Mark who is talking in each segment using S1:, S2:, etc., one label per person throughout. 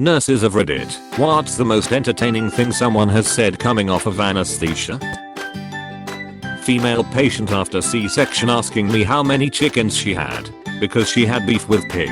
S1: Nurses of Reddit, what's the most entertaining thing someone has said coming off of anesthesia? Female patient after C-section asking me how many chickens she had because she had beef with pig.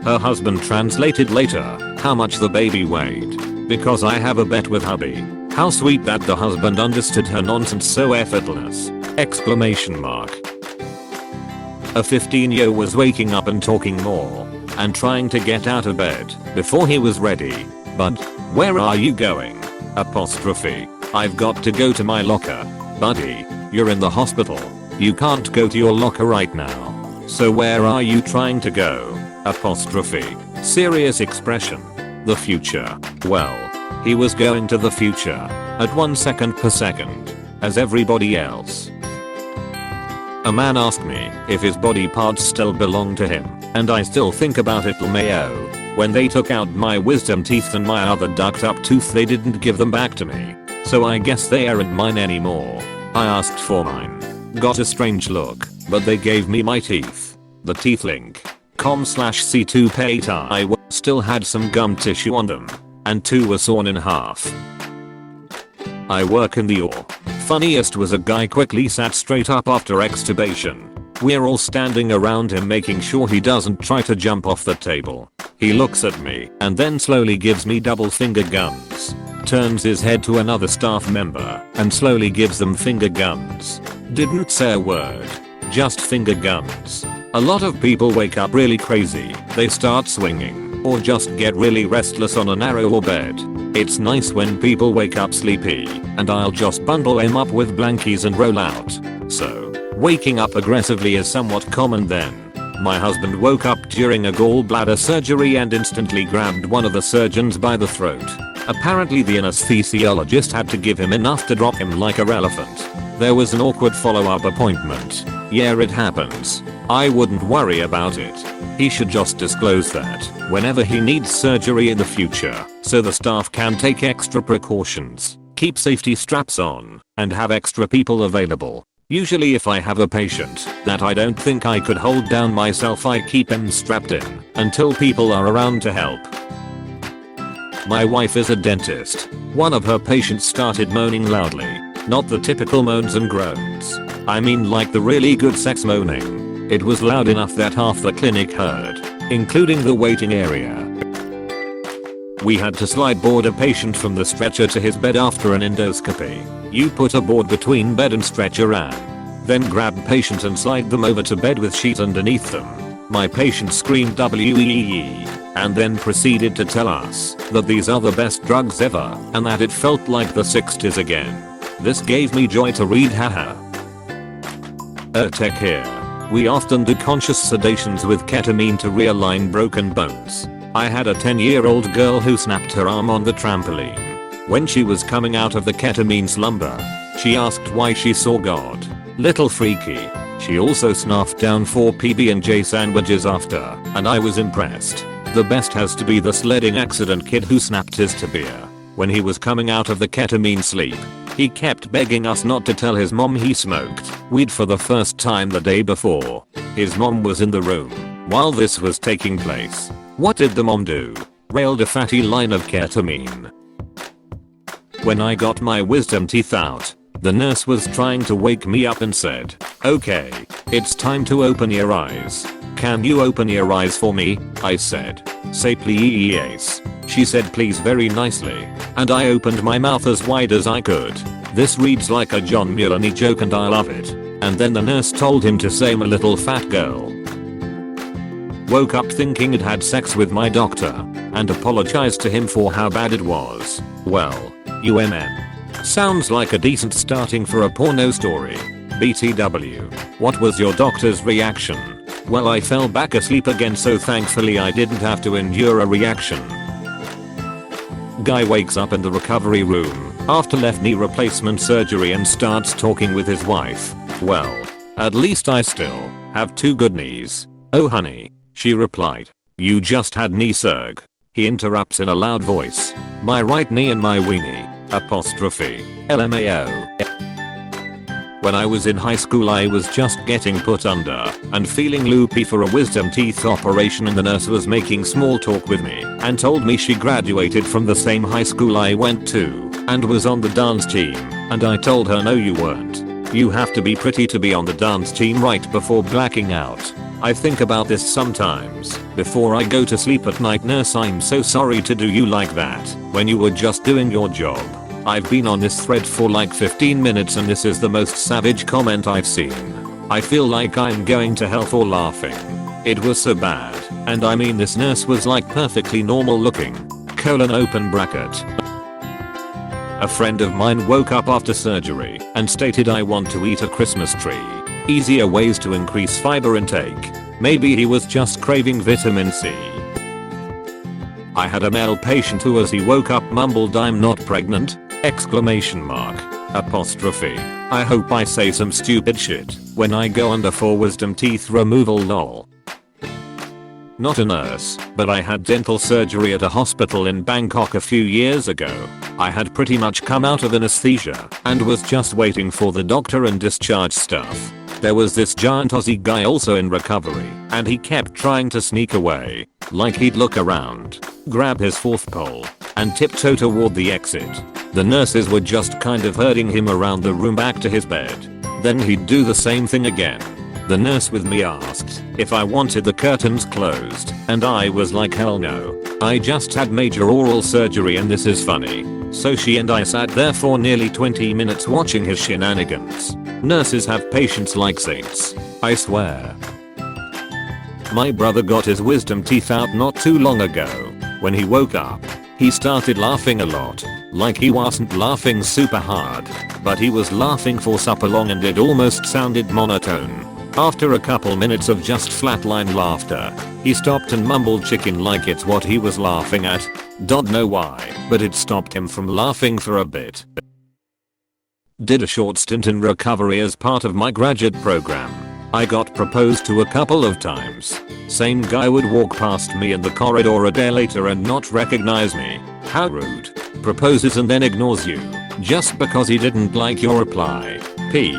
S1: Her husband translated later how much the baby weighed because I have a bet with hubby. How sweet that the husband understood her nonsense so effortless! Exclamation mark. A 15-year-old was waking up and talking more and trying to get out of bed before he was ready. But where are you going? Apostrophe. I've got to go to my locker. Buddy, you're in the hospital. You can't go to your locker right now. So where are you trying to go? Apostrophe. Serious expression. The future. Well, he was going to the future at 1 second per second as everybody else. A man asked me if his body parts still belong to him, and I still think about it LMAO. When they took out my wisdom teeth and my other ducked up tooth, they didn't give them back to me. So I guess they aren't mine anymore. I asked for mine. Got a strange look, but they gave me my teeth. The teeth link. com/C2 pay I still had some gum tissue on them, and 2 were sawn in half. I work in the OR. Funniest was a guy quickly sat straight up after extubation. We're all standing around him making sure he doesn't try to jump off the table. He looks at me and then slowly gives me double finger guns. Turns his head to another staff member and slowly gives them finger guns. Didn't say a word. Just finger guns. A lot of people wake up really crazy. They start swinging or just get really restless on a narrower bed. It's nice when people wake up sleepy, and I'll just bundle them up with blankies and roll out. So, waking up aggressively is somewhat common then. My husband woke up during a gallbladder surgery and instantly grabbed one of the surgeons by the throat. Apparently the anesthesiologist had to give him enough to drop him like a elephant. There was an awkward follow-up appointment. Yeah, it happens. I wouldn't worry about it. He should just disclose that whenever he needs surgery in the future, so the staff can take extra precautions, keep safety straps on, and have extra people available. Usually if I have a patient that I don't think I could hold down myself, I keep him strapped in until people are around to help. My wife is a dentist. One of her patients started moaning loudly. Not the typical moans and groans. I mean like the really good sex moaning. It was loud enough that half the clinic heard, including the waiting area. We had to slide board a patient from the stretcher to his bed after an endoscopy. You put a board between bed and stretcher and then grab patient and slide them over to bed with sheets underneath them. My patient screamed WEEE and then proceeded to tell us that these are the best drugs ever and that it felt like the 60s again. This gave me joy to read, haha. Tech here. We often do conscious sedations with ketamine to realign broken bones. I had a 10-year-old girl who snapped her arm on the trampoline. When she was coming out of the ketamine slumber, she asked why she saw God. Little freaky. She also snuffed down 4 PB&J sandwiches after, and I was impressed. The best has to be the sledding accident kid who snapped his tibia. When he was coming out of the ketamine sleep, he kept begging us not to tell his mom he smoked weed for the first time the day before. His mom was in the room while this was taking place. What did the mom do? Railed a fatty line of ketamine. When I got my wisdom teeth out, the nurse was trying to wake me up and said, "Okay, it's time to open your eyes. Can you open your eyes for me?" I said, "Say please." She said please very nicely, and I opened my mouth as wide as I could. This reads like a John Mulaney joke and I love it. And then the nurse told him to say "my little fat girl." Woke up thinking it had sex with my doctor, and apologized to him for how bad it was. Well, sounds like a decent starting for a porno story. BTW. What was your doctor's reaction? Well, I fell back asleep again, so thankfully I didn't have to endure a reaction. Guy wakes up in the recovery room after left knee replacement surgery and starts talking with his wife. Well, at least I still have 2 good knees. Oh honey, she replied. You just had knee surg. He interrupts in a loud voice. My right knee and my weenie. Apostrophe. LMAO. When I was in high school I was just getting put under and feeling loopy for a wisdom teeth operation, and the nurse was making small talk with me and told me she graduated from the same high school I went to and was on the dance team, and I told her no you weren't. You have to be pretty to be on the dance team right before blacking out. I think about this sometimes before I go to sleep at night. Nurse, I'm so sorry to do you like that when you were just doing your job. I've been on this thread for like 15 minutes and this is the most savage comment I've seen. I feel like I'm going to hell for laughing. It was so bad, and I mean this nurse was like perfectly normal looking. Open bracket. A friend of mine woke up after surgery and stated, I want to eat a Christmas tree. Easier ways to increase fiber intake. Maybe he was just craving vitamin C. I had a male patient who as he woke up mumbled, I'm not pregnant! Exclamation mark. Apostrophe. I hope I say some stupid shit when I go under for wisdom teeth removal lol. Not a nurse, but I had dental surgery at a hospital in Bangkok a few years ago. I had pretty much come out of anesthesia and was just waiting for the doctor and discharge stuff. There was this giant Aussie guy also in recovery, and he kept trying to sneak away. Like he'd look around, grab his fourth pole, and tiptoe toward the exit. The nurses were just kind of herding him around the room back to his bed. Then he'd do the same thing again. The nurse with me asked if I wanted the curtains closed, and I was like hell no. I just had major oral surgery and this is funny. So she and I sat there for nearly 20 minutes watching his shenanigans. Nurses have patience like saints, I swear. My brother got his wisdom teeth out not too long ago. When he woke up, he started laughing a lot. Like he wasn't laughing super hard, but he was laughing for super long and it almost sounded monotone. After a couple minutes of just flatline laughter, he stopped and mumbled chicken like it's what he was laughing at. Don't know why, but it stopped him from laughing for a bit. Did a short stint in recovery as part of my graduate program. I got proposed to a couple of times. Same guy would walk past me in the corridor a day later and not recognize me. How rude. Proposes and then ignores you just because he didn't like your reply. P.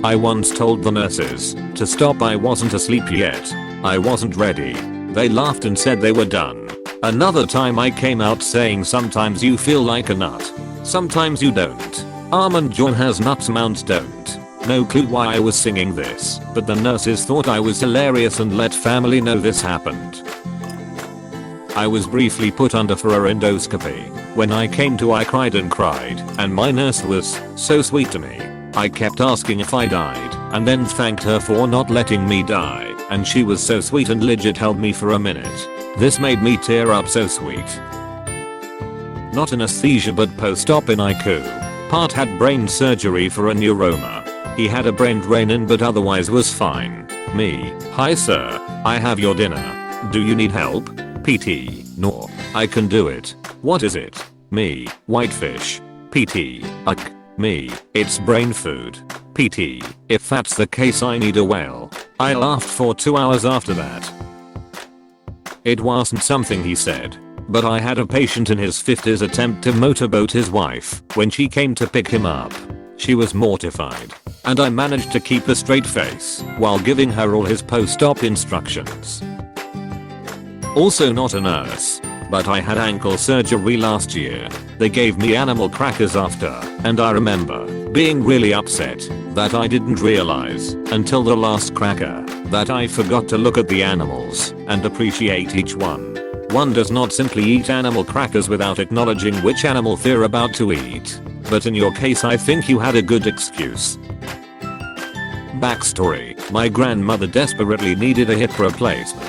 S1: I once told the nurses to stop. I wasn't asleep yet. I wasn't ready. They laughed and said they were done. Another time I came out saying sometimes you feel like a nut. Sometimes you don't. Almond Joy has nuts, Mount don't. No clue why I was singing this, but the nurses thought I was hilarious and let family know this happened. I was briefly put under for a endoscopy. When I came to I cried and cried, and my nurse was so sweet to me. I kept asking if I died, and then thanked her for not letting me die, and she was so sweet and legit held me for a minute. This made me tear up, so sweet. Not anesthesia but post-op in ICU. Part had brain surgery for a neuroma. He had a brain drain in but otherwise was fine. Me, hi sir, I have your dinner. Do you need help? PT, no, I can do it. What is it? Me, whitefish. PT, ugh. Me, it's brain food. PT, if that's the case I need a whale. I laughed for 2 hours after that. It wasn't something he said, but I had a patient in his 50s attempt to motorboat his wife when she came to pick him up. She was mortified, and I managed to keep a straight face while giving her all his post-op instructions. Also not a nurse, but I had ankle surgery last year. They gave me animal crackers after, and I remember being really upset that I didn't realize until the last cracker that I forgot to look at the animals and appreciate each one. One does not simply eat animal crackers without acknowledging which animal they're about to eat. But in your case I think you had a good excuse. Backstory: my grandmother desperately needed a hip replacement.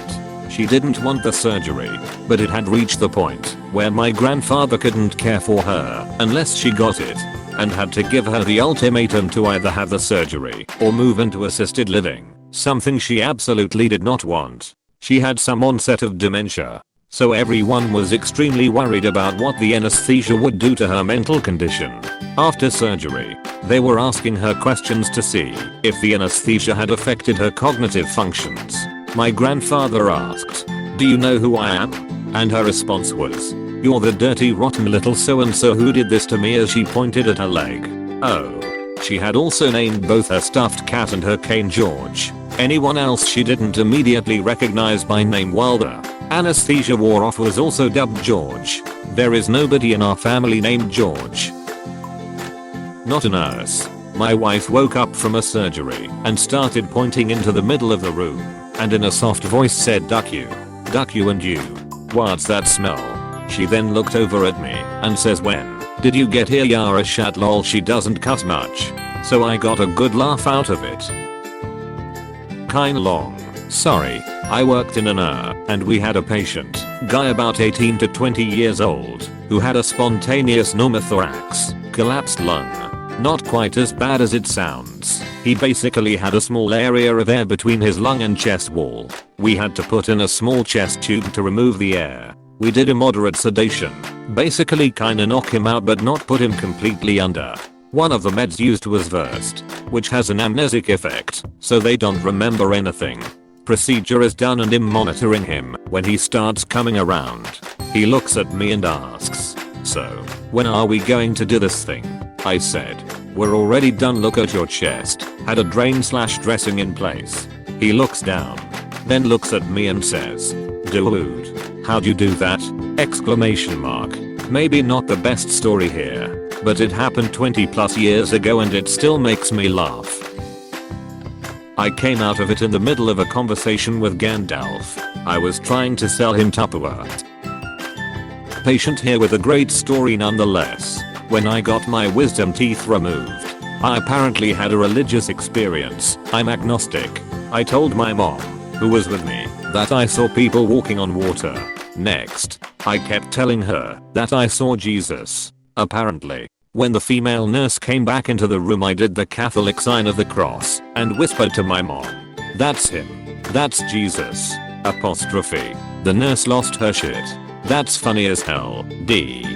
S1: She didn't want the surgery, but it had reached the point where my grandfather couldn't care for her unless she got it, and had to give her the ultimatum to either have the surgery or move into assisted living, something she absolutely did not want. She had some onset of dementia, so everyone was extremely worried about what the anesthesia would do to her mental condition. After surgery, they were asking her questions to see if the anesthesia had affected her cognitive functions. My grandfather asked, "Do you know who I am?" And her response was, "You're the dirty rotten little so and so who did this to me," as she pointed at her leg. Oh. She had also named both her stuffed cat and her cane George. Anyone else she didn't immediately recognize by name while the anesthesia wore off was also dubbed George. There is nobody in our family named George. Not a nurse. My wife woke up from a surgery and started pointing into the middle of the room and in a soft voice said, duck you and you. What's that smell? She then looked over at me and says, when did you get here? Yara shat lol. She doesn't cut much. So I got a good laugh out of it. Kind long. Sorry. I worked in an ER and we had a patient, guy about 18 to 20 years old, who had a spontaneous pneumothorax, collapsed lung. Not quite as bad as it sounds. He basically had a small area of air between his lung and chest wall. We had to put in a small chest tube to remove the air. We did a moderate sedation. Basically kinda knock him out but not put him completely under. One of the meds used was Versed, which has an amnesic effect, so they don't remember anything. Procedure is done and I'm monitoring him. When he starts coming around, he looks at me and asks, so, when are we going to do this thing? I said, we're already done. Look at your chest. Had a drain/dressing in place. He looks down, then looks at me and says, dude, how'd you do that? Exclamation mark. Maybe not the best story here, but it happened 20 plus years ago and it still makes me laugh. I came out of it in the middle of a conversation with Gandalf. I was trying to sell him Tupperware. Patient here with a great story nonetheless. When I got my wisdom teeth removed, I apparently had a religious experience. I'm agnostic. I told my mom, who was with me, that I saw people walking on water. Next, I kept telling her that I saw Jesus. Apparently, when the female nurse came back into the room, I did the Catholic sign of the cross and whispered to my mom, that's him. That's Jesus. Apostrophe. The nurse lost her shit. That's funny as hell. D.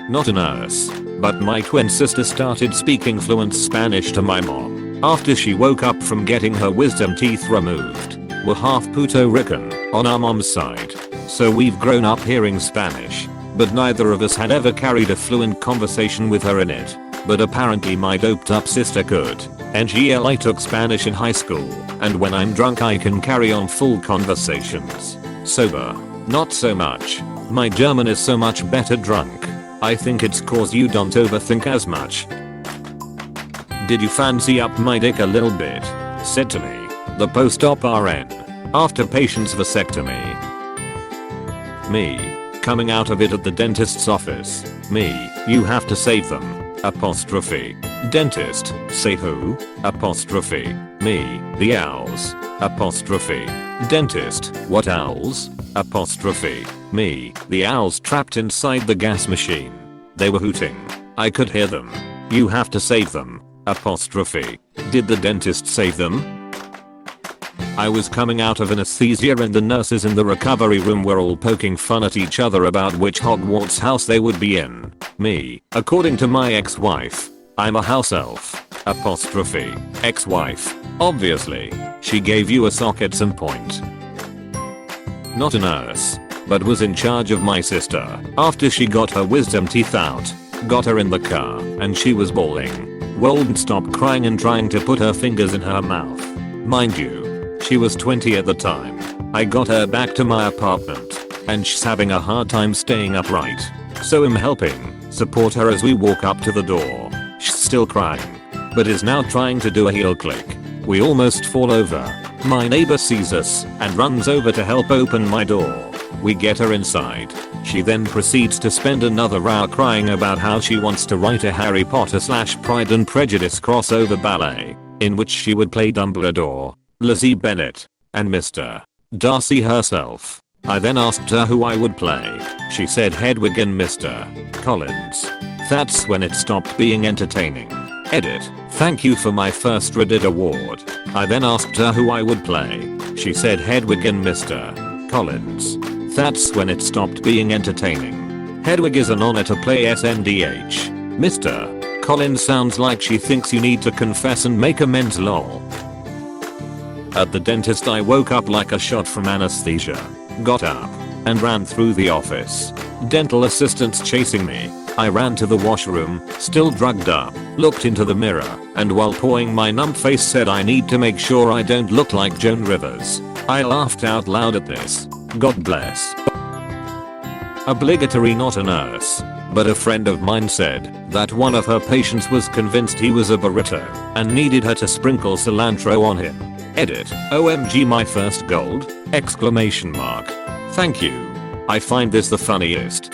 S1: Not a nurse, but my twin sister started speaking fluent Spanish to my mom after she woke up from getting her wisdom teeth removed. We're half Puerto Rican on our mom's side, so we've grown up hearing Spanish, but neither of us had ever carried a fluent conversation with her in it. But apparently my doped up sister could. NGL, I took Spanish in high school, and when I'm drunk I can carry on full conversations. Sober, not so much. My German is so much better drunk. I think it's cause you don't overthink as much. Did you fancy up my dick a little bit? Said to me, the post-op RN, after patient's vasectomy. Me, coming out of it at the dentist's office. Me, you have to save them. Apostrophe. Dentist, say who? Apostrophe. Me, the owls. Apostrophe. Dentist, what owls? Apostrophe. Me, the owls trapped inside the gas machine. They were hooting. I could hear them. You have to save them. Apostrophe. Did the dentist save them? I was coming out of anesthesia and the nurses in the recovery room were all poking fun at each other about which Hogwarts house they would be in. Me, according to my ex-wife, I'm a house elf. Apostrophe. Ex-wife. Obviously. She gave you a sock at some point. Not a nurse, but was in charge of my sister after she got her wisdom teeth out. Got her in the car and she was bawling. Wouldn't stop crying and trying to put her fingers in her mouth. Mind you, she was 20 at the time. I got her back to my apartment and she's having a hard time staying upright. So I'm helping support her as we walk up to the door. She's still crying, but is now trying to do a heel click. We almost fall over. My neighbor sees us and runs over to help open my door. We get her inside. She then proceeds to spend another hour crying about how she wants to write a Harry Potter / Pride and Prejudice crossover ballet, in which she would play Dumbledore, Lizzie Bennet, and Mr. Darcy herself. I then asked her who I would play. She said Hedwig and Mr. Collins. That's when it stopped being entertaining. Edit. Thank you for my first Reddit award. I then asked her who I would play. She said Hedwig and Mr. Collins. That's when it stopped being entertaining. Hedwig is an honor to play SNDH. Mr. Collins sounds like she thinks you need to confess and make amends lol. At the dentist I woke up like a shot from anesthesia. Got up and ran through the office. Dental assistants chasing me. I ran to the washroom, still drugged up, looked into the mirror, and while pawing my numb face said I need to make sure I don't look like Joan Rivers. I laughed out loud at this. God bless. Obligatory, not a nurse. But a friend of mine said that one of her patients was convinced he was a burrito and needed her to sprinkle cilantro on him. Edit. OMG, my first gold! Exclamation mark. Thank you. I find this the funniest.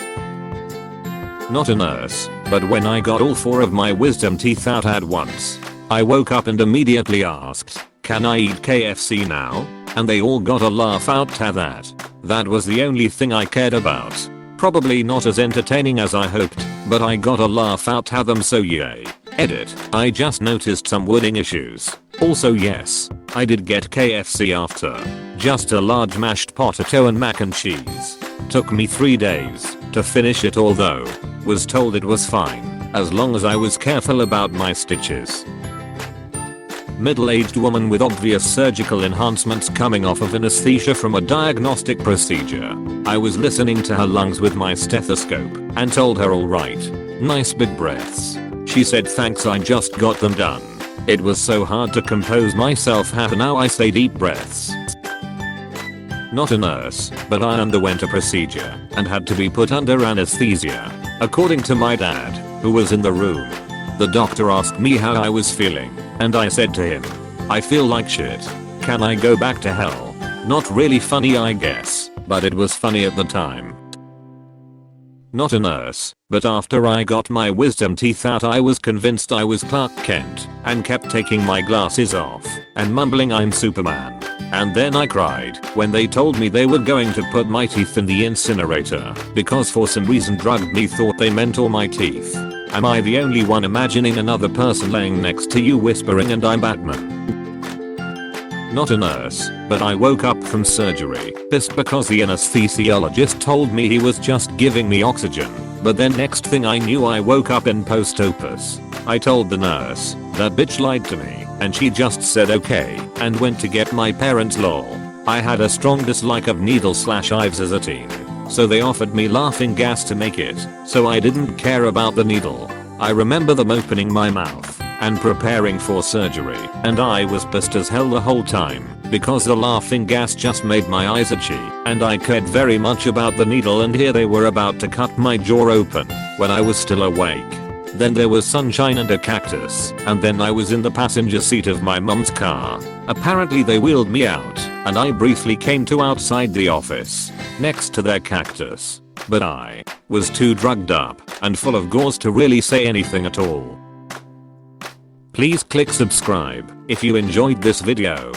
S1: Not a nurse, but when I got all 4 of my wisdom teeth out at once, I woke up and immediately asked, can I eat KFC now? And they all got a laugh out at that. That was the only thing I cared about. Probably not as entertaining as I hoped, but I got a laugh out at them, so yay. Edit. I just noticed some wording issues. Also yes, I did get KFC after. Just a large mashed potato and mac and cheese. Took me 3 days to finish it, although was told it was fine as long as I was careful about my stitches. Middle-aged woman with obvious surgical enhancements coming off of anesthesia from a diagnostic procedure. I was listening to her lungs with my stethoscope and told her alright, nice big breaths. She said thanks, I just got them done. It was so hard to compose myself, now I say deep breaths. Not a nurse, but I underwent a procedure and had to be put under anesthesia. According to my dad, who was in the room, the doctor asked me how I was feeling, and I said to him, I feel like shit. Can I go back to hell? Not really funny, I guess, but it was funny at the time. Not a nurse, but after I got my wisdom teeth out I was convinced I was Clark Kent and kept taking my glasses off and mumbling I'm Superman. And then I cried when they told me they were going to put my teeth in the incinerator because for some reason drugged me thought they meant all my teeth. Am I the only one imagining another person laying next to you whispering and I'm Batman? Not a nurse, but I woke up from surgery pissed because the anesthesiologist told me he was just giving me oxygen, but then next thing I knew I woke up in post-opus. I told the nurse, that bitch lied to me, and she just said okay and went to get my parents lol. I had a strong dislike of needle/ives as a teen, so they offered me laughing gas to make it, so I didn't care about the needle. I remember them opening my mouth and preparing for surgery, and I was pissed as hell the whole time because the laughing gas just made my eyes itchy and I cared very much about the needle, and here they were about to cut my jaw open when I was still awake. Then there was sunshine and a cactus, and then I was in the passenger seat of my mum's car. Apparently they wheeled me out and I briefly came to outside the office next to their cactus, but I was too drugged up and full of gauze to really say anything at all. Please click subscribe if you enjoyed this video.